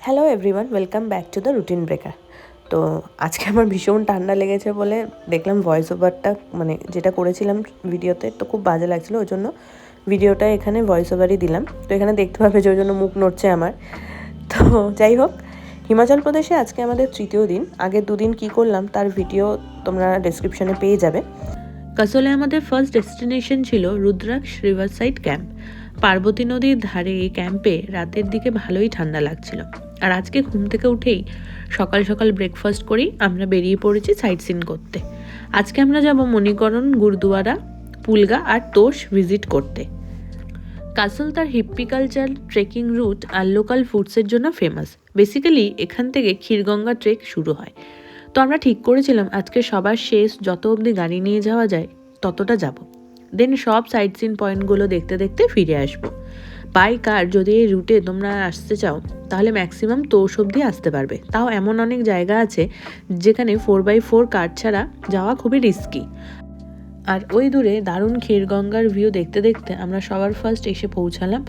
Hello everyone, welcome back to the routine breaker. তো আজকে আমার ভীষণ ঠান্ডা লেগেছে বলে দেখলাম ভয়েস ওভারটা মানে যেটা করেছিলাম ভিডিওতে তো খুব বাজে লাগছিলো, ওই জন্য ভিডিওটা এখানে ভয়েস ওভারই দিলাম। তো এখানে দেখতে পাবে যে ওই জন্য মুখ নড়ছে আমার। তো যাই হোক, হিমাচল প্রদেশে আজকে আমাদের তৃতীয় দিন। আগের দুদিন কি করলাম তার ভিডিও তোমরা ডেসক্রিপশনে পেয়ে যাবে। কাসোলে আমাদের ফার্স্ট ডেস্টিনেশন ছিল রুদ্রাক্ষ রিভারসাইড ক্যাম্প। পার্বতী নদীর ধারে এই ক্যাম্পে রাতের দিকে ভালোই ঠান্ডা লাগছিল। আর আজকে ঘুম থেকে উঠেই সকাল সকাল ব্রেকফাস্ট করেই আমরা বেরিয়ে পড়েছি সাইট সিন করতে। আজকে আমরা যাব মণিকরণ, গুরুদুয়ারা, পুলগা আর তোষ ভিজিট করতে। কাসল তার হিপ্পি কালচার, ট্রেকিং রুট আর লোকাল ফুডসের জন্য ফেমাস। বেসিক্যালি এখান থেকে ক্ষীরগঙ্গা ট্রেক শুরু হয়। তো আমরা ঠিক করেছিলাম আজকে সবার শেষ যত অবধি গাড়ি নিয়ে যাওয়া যায় ততটা যাব, দেন সব সাইট সিন পয়েন্টগুলো দেখতে দেখতে ফিরে আসবো। বাই কার যদি এই রুটে তোমরা আসতে চাও তাহলে ম্যাক্সিমাম তোষ অবধি আসতে পারবে। তাও এমন অনেক জায়গা আছে যেখানে 4x4 কার ছাড়া যাওয়া খুবই রিস্কি। আর ওই দূরে দারুণ ক্ষীরগঙ্গার ভিউ দেখতে দেখতে আমরা সবার ফার্স্ট এসে পৌঁছালাম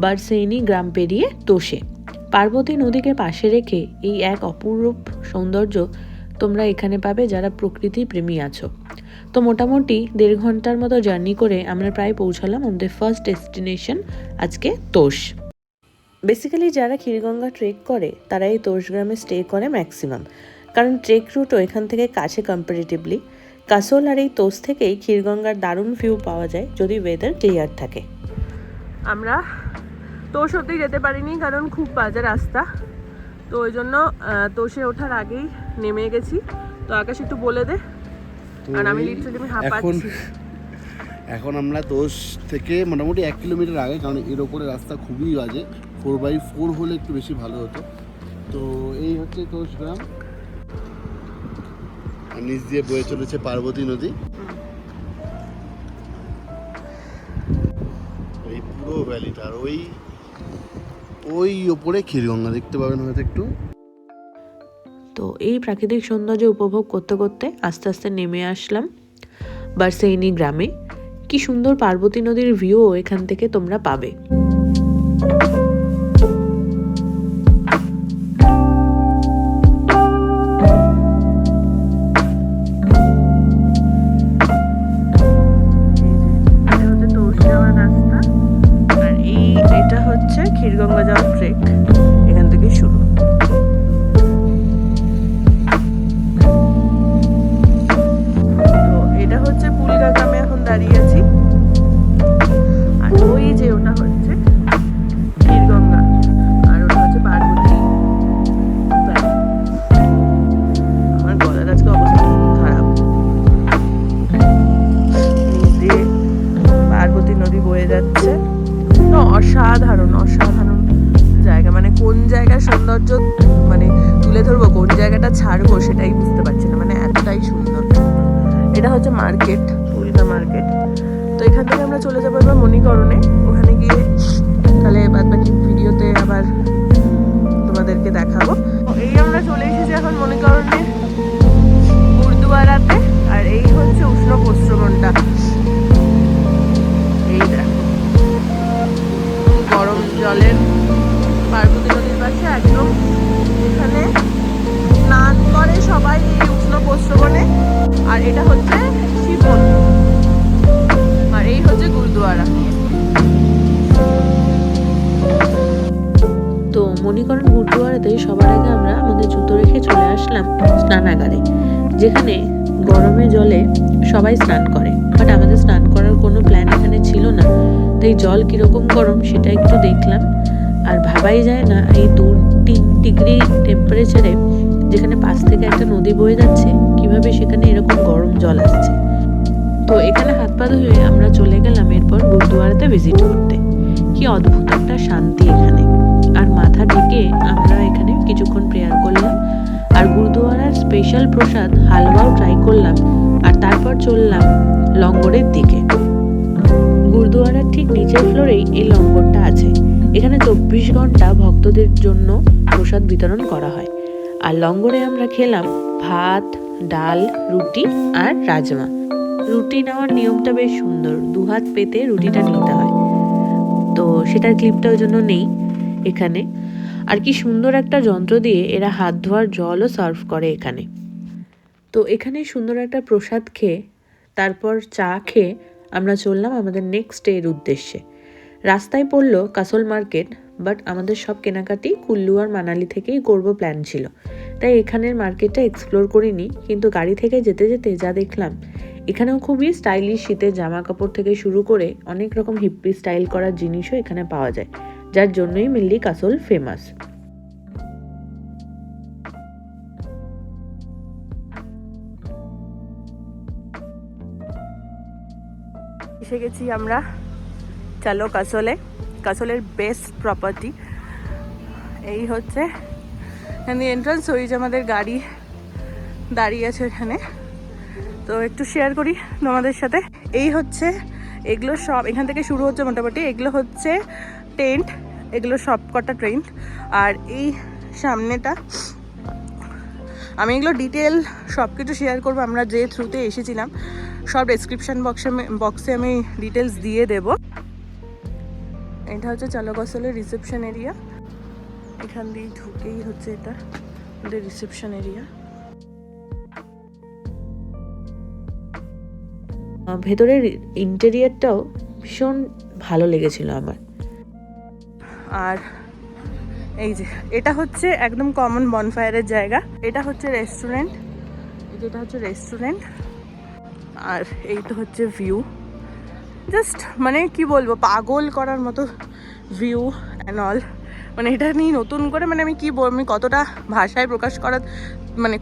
বারসেইনি গ্রাম পেরিয়ে তোষে। পার্বতী নদীকে পাশে রেখে এই এক অপরূপ সৌন্দর্য তোমরা এখানে পাবে যারা প্রকৃতি প্রেমী আছো। তো মোটামুটি 1.5 ঘন্টার মতো জার্নি করে আমরা প্রায় পৌঁছালাম আমাদের ফার্স্ট ডেস্টিনেশন আজকে তোষ। বেসিক্যালি যারা ক্ষীরগঙ্গা ট্রেক করে তারা এই তোষ গ্রামে স্টে করে ম্যাক্সিমাম, কারণ ট্রেক রুটও এখান থেকে কাছে কম্পারেটিভলি। কাসোল আর এই তোষ থেকেই ক্ষীরগঙ্গার দারুণ ভিউ পাওয়া যায় যদি ওয়েদার ক্লিয়ার থাকে। আমরা তোষ অবধি যেতে পারিনি কারণ খুব বাজে রাস্তা, তো ওই জন্য তোষে ওঠার আগেই নেমে গেছি। তো আকাশ একটু বলে দে, আর আমি লিটারালি হাঁপাচ্ছি। এখন আমরা তোষ থেকে মোটামুটি 1 কিলোমিটার আগে, কারণ এর ওপরে রাস্তা খুবই বাজে। 4x4 হলে একটু বেশি ভালো হতো। তো এই হচ্ছে তোষ গ্রাম, আর নিচ দিয়ে বয়ে চলেছে পার্বতী নদী। এই পুরো ভ্যালিটার ওই ওপরে ক্ষীরগঙ্গা দেখতে পাবেন হয়তো একটু। তো এই প্রাকৃতিক সৌন্দর্য উপভোগ করতে করতে আস্তে আস্তে নেমে আসলাম বারসেইনি গ্রামে। কি সুন্দর পার্বতী নদীর ভিউ এখান থেকে তোমরা পাবে। এটা হচ্ছে ক্ষীরগঙ্গা যাওয়ার ট্রেক, এখান থেকে শুরু। তো এটা হচ্ছে পুলগা গ্রামে এখন দাঁড়িয়ে আছি, আর ওই যে ওটা হচ্ছে ক্ষীরগঙ্গা আর ওটা হচ্ছে পার্বতী। আমার গলার আজকে অবস্থা খারাপ। নিচ দিয়ে পার্বতী নদী বয়ে যাচ্ছে। অসাধারণ অসাধারণ জায়গা, মানে কোন জায়গার সৌন্দর্য মানে তুলে ধরবো, কোন জায়গাটা ছাড়বো সেটাই বুঝতে পারছি না, মানে এতটাই সুন্দর। এটা হচ্ছে মার্কেট, পুলগা মার্কেট। তো এখান থেকে আমরা চলে যাবো এবার মণিকরণে। ওখানে গিয়ে তাহলে বাদ বাকি ভিডিওতে আবার তোমাদেরকে দেখাবো। এই আমরা চলে এসেছি এখন মণিকরণে গুরুদুয়ারাতে, আর এই হচ্ছে উষ্ণ প্রস্রবণটা। এই দেখো গরম জলের পার্বতী নদীর পাশে একদম এখানে স্নান করে সবাই এই উষ্ণ প্রস্রবণে। আর এটা হচ্ছে শিবন, আর এই হচ্ছে গুরুদুয়ারা। তো মণিকরণ গুরুদুয়ারাতে সবার আগে আমরা আমাদের জুতো রেখে চলে আসলাম স্নানাগারে, যেখানে গরমে জলে সবাই স্নান করে। বাট আমাদের স্নান করার কোনো প্ল্যান এখানে ছিল না, তাই জল কীরকম গরম সেটা একটু দেখলাম। আর ভাবাই যায় না এই 2-3 ডিগ্রি টেম্পারেচারে যেখানে পাশ থেকে একটা নদী বয়ে যাচ্ছে কিভাবে সেখানে এরকম গরম জল আসছে। তো এখানে হাত পা ধুয়ে আমরা চলে গেলাম এরপর গুরুদুয়ারাতে ভিজিট করতে। কি অদ্ভুত একটা শান্তি এখানে। আর মাথা ঢেকে আমরা এখানে কিছুক্ষণ প্রেয়ার করলাম, আর গুরুদুয়ারার স্পেশাল প্রসাদ হালওয়াও ট্রাই করলাম, আর তারপর চললাম লঙ্গরের দিকে। গুরুদুয়ারার ঠিক নিচের ফ্লোরেই এই লঙ্গরটা আছে। এখানে 24 ঘন্টা ভক্তদের জন্য প্রসাদ বিতরণ করা হয়। আর লঙ্গরে আমরা খেলাম ভাত, ডাল, রুটি আর রাজমা। রুটি নেওয়ার নিয়মটা বেশ সুন্দর, 2 হাত পেতে রুটিটা নিতে হয়। তো সেটার ক্লিপটা ওই জন্য নেই এখানে। আর কি সুন্দর একটা যন্ত্র দিয়ে এরা হাত ধোয়ার জলও সার্ভ করে এখানে। তো এখানে সুন্দর একটা প্রসাদ খেয়ে তারপর চা খেয়ে আমরা চললাম আমাদের নেক্সট ডের উদ্দেশ্যে। রাস্তায় পড়লো কাসল মার্কেট, বাট আমাদের সব কেনাকাটি কুল্লু আর মানালি থেকেই করব প্ল্যান ছিল, তাই এখানের মার্কেটটা এক্সপ্লোর করিনি। কিন্তু গাড়ি থেকে যেতে যেতে যা দেখলাম, এখানেও খুবই স্টাইলিশ শীতের জামা কাপড় থেকে শুরু করে অনেক রকম হিপ্পি স্টাইল করার জিনিসও এখানে পাওয়া যায়, যার জন্যই মেনলি কাসল ফেমাস। এসে গেছি আমরা চলো কাসলে। কাসলের বেস্ট প্রপার্টি এই হচ্ছে এখানে এন্ট্রান্স, ওই যে আমাদের গাড়ি দাঁড়িয়ে আছে এখানে। তো একটু শেয়ার করি তোমাদের সাথে। এই হচ্ছে এগুলো সব, এখান থেকে শুরু হচ্ছে মোটামুটি। এগুলো হচ্ছে টেন্ট, এগুলো সব কটা টেন্ট। আর এই সামনেটা আমি এগুলো ডিটেল সব কিছু শেয়ার করবো, আমরা যে থ্রুতে এসেছিলাম সব ডেসক্রিপশান বক্সে আমি ডিটেলস দিয়ে দেব। এটা হচ্ছে চলো কাসলের রিসেপশন এরিয়া, এখান দিয়ে ঢুকেই হচ্ছে এটা আমাদের রিসেপশন এরিয়া। ভেতরের ইন্টেরিয়ারটাও ভীষণ ভালো লেগেছিল আমার। আর এই যে এটা হচ্ছে একদম কমন বনফায়ারের জায়গা, এটা হচ্ছে রেস্টুরেন্ট, যেটা হচ্ছে রেস্টুরেন্ট। আর এই তো হচ্ছে ভিউ, জাস্ট মানে কি বলবো, পাগল করার মতো ভিউ অ্যান্ড অল। মানে এটা নিয়ে নতুন করে মানে আমি আমি কতটা ভাষায় প্রকাশ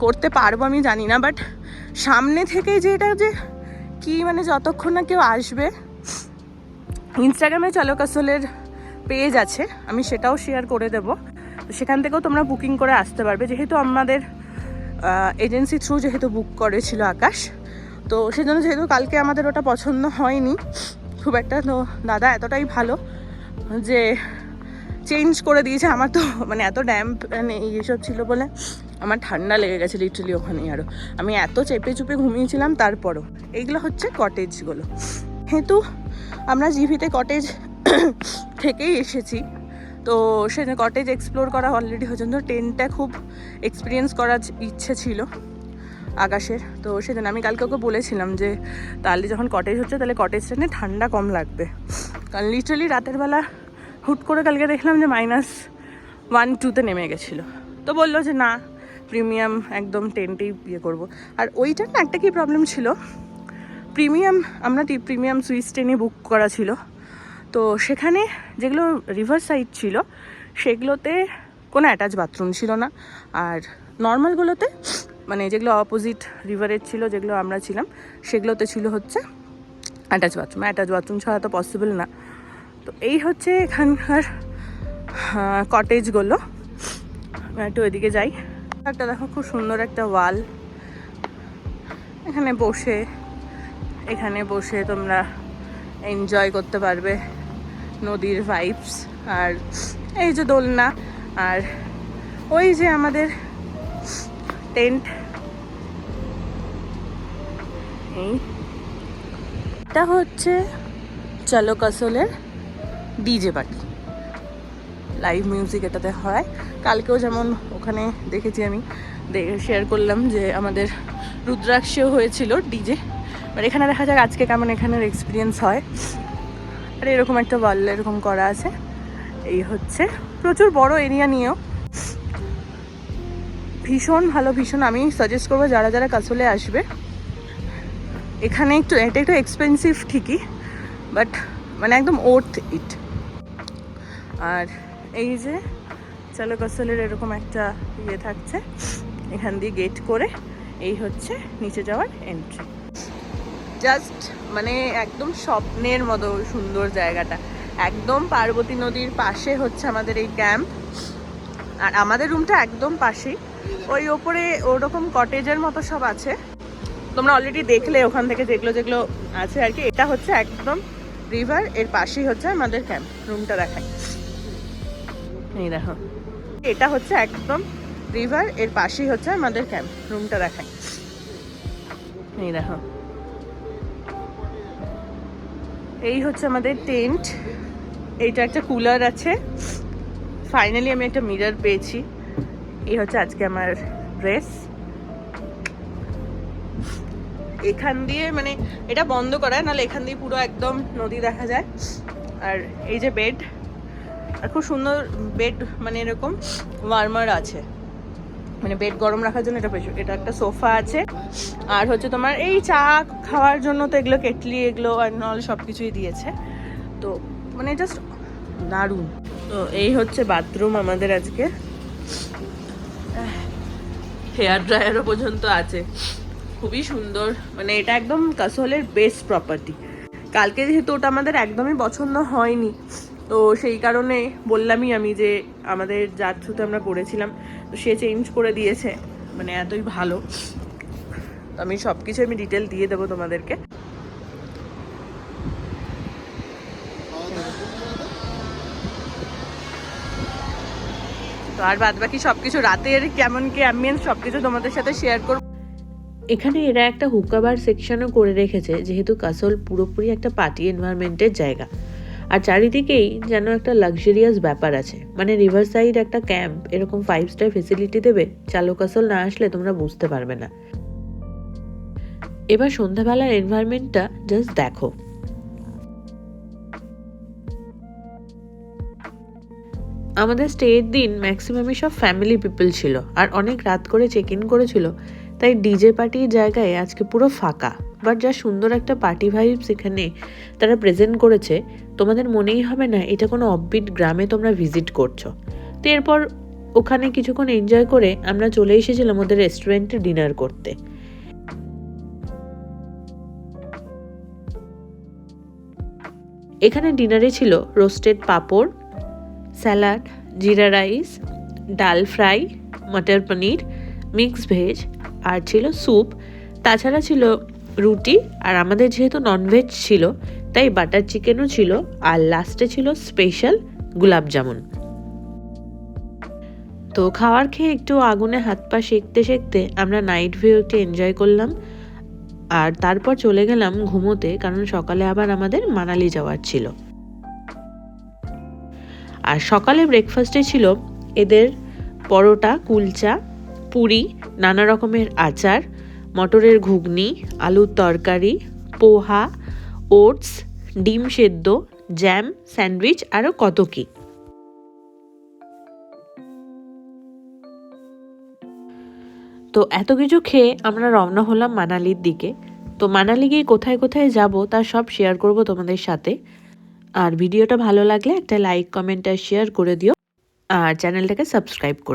করতে পারবো আমি জানি না, বাট সামনে থেকে যে এটা যে কি মানে যতক্ষণ না কেউ আসবে। ইনস্টাগ্রামে চলো কাসলের পেজ আছে, আমি সেটাও শেয়ার করে দেবো, সেখান থেকেও তোমরা বুকিং করে আসতে পারবে। যেহেতু আমাদের এজেন্সি থ্রু যেহেতু বুক করেছিল আকাশ, তো সেজন্য যেহেতু কালকে আমাদের ওটা পছন্দ হয়নি খুব একটা, তো দাদা এতটাই ভালো যে চেঞ্জ করে দিয়েছে। আমার তো মানে এত ড্যাম্প মানে এইসব ছিল বলে আমার ঠান্ডা লেগে গেছে লিটারালি ওখানেই। আরও আমি এত চেপে চুপে ঘুমিয়েছিলাম। তারপরও এইগুলো হচ্ছে কটেজগুলো, যেহেতু আমরা জিভিতে কটেজ থেকেই এসেছি, তো সেটা কটেজ এক্সপ্লোর করা অলরেডি হয়েছে। তো টেন্টটা খুব এক্সপিরিয়েন্স করার ইচ্ছে ছিল আকাশের, তো সেজন্য আমি কালকে ওকে বলেছিলাম যে তাহলে যখন কটেজ হচ্ছে তাহলে কটেজ ট্রেনে ঠান্ডা কম লাগবে, কারণ লিটারালি রাতের বেলা হুট করে কালকে দেখলাম যে -1-2 নেমে গেছিলো। তো বললো যে না, প্রিমিয়াম একদম টেন্টেই ইয়ে করবো। আর ওইটার না একটা কি প্রবলেম ছিল, আমরা প্রিমিয়াম সুইস ট্রেনে বুক করা ছিল, তো সেখানে যেগুলো রিভার সাইড ছিল সেগুলোতে কোনো অ্যাটাচ বাথরুম ছিল না। আর নর্মালগুলোতে মানে যেগুলো অপোজিট রিভারের ছিল, যেগুলো আমরা ছিলাম সেগুলোতে ছিল হচ্ছে অ্যাটাচ বাথরুম ছাড়া তো পসিবল না। তো এই হচ্ছে এখানকার কটেজগুলো। একটু ওইদিকে যাই, একটা দেখো খুব সুন্দর একটা ওয়াল, এখানে বসে তোমরা এনজয় করতে পারবে নদীর ভাইবস। আর এই যে দোলনা, আর ওই যে আমাদের টেন্ট, এটা হচ্ছে চলো কাসলের ডিজে পার্টি, লাইভ মিউজিক এটাতে হয়। কালকেও যেমন ওখানে দেখেছি আমি, শেয়ার করলাম যে আমাদের রুদ্রাক্ষেও হয়েছিল ডিজে, আর এখানে দেখা যাক আজকে কেমন এখানের এক্সপিরিয়েন্স হয়। আর এরকম একটা ওয়াল এরকম করা আছে। এই হচ্ছে প্রচুর বড় এরিয়া নিয়েও ভীষণ ভালো, আমি সাজেস্ট করবো যারা যারা কাসলে আসবে, এখানে এটা একটু এক্সপেন্সিভ ঠিকই, বাট মানে একদম ওর্থ ইট। আর এই যে চলো কাসলের এরকম একটা ইয়ে থাকছে, এখান দিয়ে গেট করে এই হচ্ছে নিচে যাওয়ার এন্ট্রি। জাস্ট মানে একদম স্বপ্নের মতো সুন্দর জায়গাটা, একদম পার্বতী নদীর পাশে হচ্ছে আমাদের এই ক্যাম্প। আর আমাদের রুমটা একদম পাশেই, ওই ওপরে ওরকম কটেজের মতো সব আছে, তোমরা অলরেডি দেখলে ওখান থেকে যেগুলো আছে আর কি। এটা হচ্ছে একদম রিভার, এর পাশেই হচ্ছে আমাদের ক্যাম্প। রুমটা দেখাই, এই দেখো, এটা হচ্ছে একদম রিভার, এর পাশেই হচ্ছে আমাদের ক্যাম্প। রুমটা দেখাই, এই দেখো, এই হচ্ছে আমাদের টেন্ট। এইটা একটা কুলার আছে, ফাইনালি আমি একটা মিরর পেয়েছি। এই হচ্ছে আজকে আমার ড্রেস। এখান দিয়ে মানে এটা বন্ধ করায়, নাহলে এখান দিয়ে পুরো একদম নদী দেখা যায়। আর এই যে বেড, আর খুব সুন্দর বেড, মানে এরকম ওয়ার্মার আছে, মানে বেড গরম রাখার জন্য এটা একটা সোফা আছে। আর হচ্ছে তোমার এই চা খাওয়ার জন্য তো এগুলো কেটলি এগুলো আর নাহলে সব কিছুই দিয়েছে। তো মানে জাস্ট দারুণ। তো এই হচ্ছে বাথরুম আমাদের আজকে। হেয়ার ড্রায়ারও পর্যন্ত আছে, খুবই সুন্দর। মানে এটা একদম কাসোলের বেস্ট প্রপার্টি। কালকে যেহেতু ওটা আমাদের একদমই পছন্দ হয়নি, তো সেই কারণে বললামই আমি যে আমাদের যার থ্রুতে আমরা করেছিলাম, তো সে চেঞ্জ করে দিয়েছে, মানে এতই ভালো। তো আমি সব কিছু ডিটেল দিয়ে দেবো তোমাদেরকে। তো আর বাদ বাকি সবকিছু রাতের কেমন কি অ্যাম্বিয়েন্স সবকিছু তোমাদের সাথে শেয়ার করব। এখানে এরা একটা হুকাবার সেকশনও করে রেখেছে, যেহেতু কাসল পুরোপুরি একটা পার্টি এনভায়রনমেন্টের জায়গা। আর চারিদিকেই যেন একটা লাক্সারিয়াস ব্যাপার আছে, মানে রিভার সাইড একটা ক্যাম্প এরকম 5 স্টার ফেসিলিটি দেবে, চালো কাসল না আসলে তোমরা বুঝতে পারবে না। এবার সন্ধ্যাবেলার এনভায়রনমেন্টটা জাস্ট দেখো। আমাদের স্টের দিন ম্যাক্সিমামই সব ফ্যামিলি পিপল ছিল, আর অনেক রাত করে চেক ইন করেছিল, তাই ডিজে পার্টির জায়গায় আজকে পুরো ফাঁকা। বাট যা সুন্দর একটা পার্টি ভাইবস এখানে তারা প্রেজেন্ট করেছে, তোমাদের মনেই হবে না এটা কোনো অফবিট গ্রামে তোমরা ভিজিট করছো। তো এরপর ওখানে কিছুক্ষণ এনজয় করে আমরা চলে এসেছিলাম ওদের রেস্টুরেন্টে ডিনার করতে। এখানে ডিনারে ছিল রোস্টেড পাঁপড়, স্যালাড, জিরা রাইস, ডাল ফ্রাই, মটর পনির, মিক্স ভেজ, আর ছিল স্যুপ। তাছাড়া ছিল রুটি, আর আমাদের যেহেতু ননভেজ ছিল তাই বাটার চিকেনও ছিল, আর লাস্টে ছিল স্পেশাল গুলাব জামুন। তো খাওয়ার খেয়ে একটু আগুনে হাত পা সেঁকতে সেঁকতে আমরা নাইট ভিউ একটু এনজয় করলাম, আর তারপর চলে গেলাম ঘুমোতে, কারণ সকালে আবার আমাদের মানালি যাওয়ার ছিল। আর সকালে ব্রেকফাস্টে ছিল এদের পরোটা, কুলচা, পুরি, নানা রকমের আচার, মটরের ঘুগনি, আলুর তরকারি, পোহা, ওটস, ডিম সেদ্ধ, জ্যাম, স্যান্ডউইচ, আরও কত কি। তো এত কিছু খেয়ে আমরা রওনা হলাম মানালির দিকে। তো মানালি গিয়ে কোথায় কোথায় যাব তার সব শেয়ার করব তোমাদের সাথে। আর ভিডিওটা ভালো লাগলে একটা লাইক, কমেন্ট আর শেয়ার করে দিও, আর চ্যানেলটাকে সাবস্ক্রাইব করে